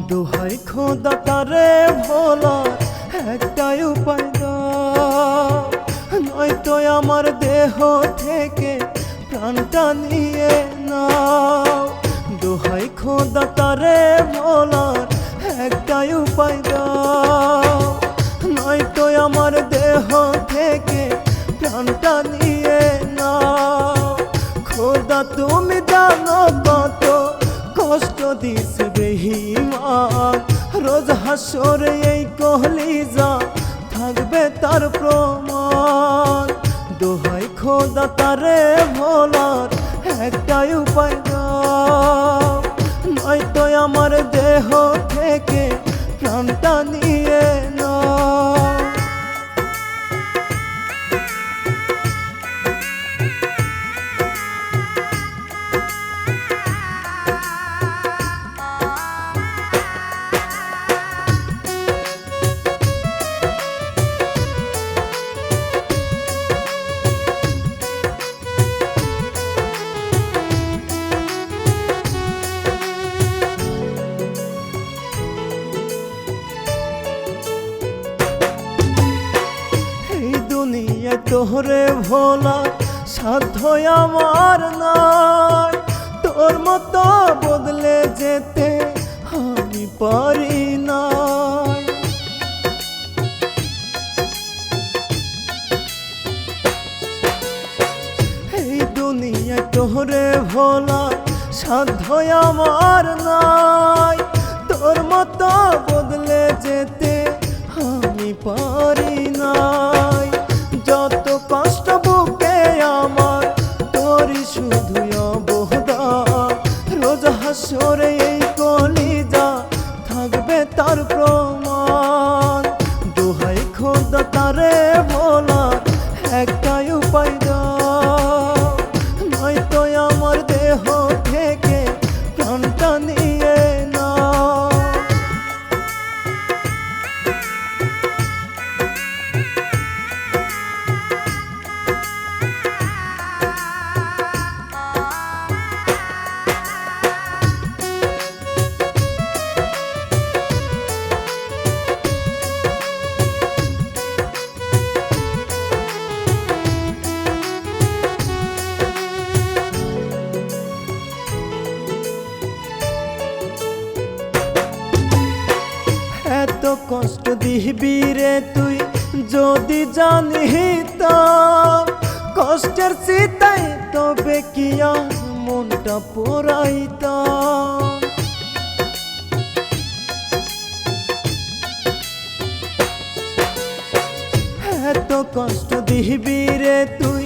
দোহাই খোদা তারে ভোলার একটাই উপায় দাও, নয়তো আমার দেহ থেকে প্রাণটা নিয়ে নাও। দোহাই খোদা তারে ভোলার একটাই উপায় দাও, নয়তো আমার দেহ থেকে প্রাণটা নিয়ে নাও। খোদা তুমি জানো কত কষ্ট দিছে বেঈমান, রোজ হাসরে এই কলিজা থাকবে তার প্রমাণ। দোহাই খোদা তারে ভোলার একটাই উপায় দাও, নয়তো আমার দেহ থেকে প্রাণটা নিয়ে নাও। তোরে ভোলা সাধ্য আমার নাই, তোর মতো বদলে যেতে আমি পারি না। এই দুনিয়া তোরে ভোলা সাধ্য আমার নাই, তোর মতো বদলে যেতে আমি পারি নাই। যত কষ্ট বুকে আমার তোরই শুধু অবদান, রোজ হাসরে এই কলিজা থাকবে তার প্রমাণ। দোহাই খোদা তারে ভোলার একটাই উপায় দাও, নয়তো আমার দেহ থেকে প্রাণটা নিয়ে নাও। এত কষ্ট দিবি রে তুই যদি জানিতাম, কষ্টের চিতায় তবে কি আর মনটা পোড়াইতাম। এত কষ্ট দিবি রে তুই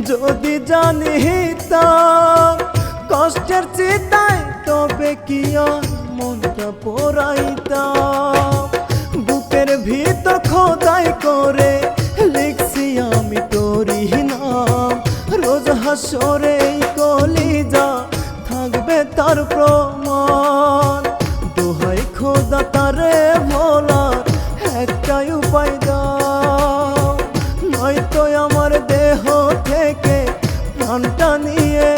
যদি জানিতাম, কষ্টের চিতায় তবে কি আর মনটা পোড়াইতাম। বুকের ভিতর খোদাই করে লিখছি আমি তোরই নাম, রোজ হাসরে এই কলিজা থাকবে তার প্রমাণ। দোহাই খোদা তারে ভোলার একটাই উপায় দাও, নয়তো আমার দেহ থেকে প্রাণটা নিয়ে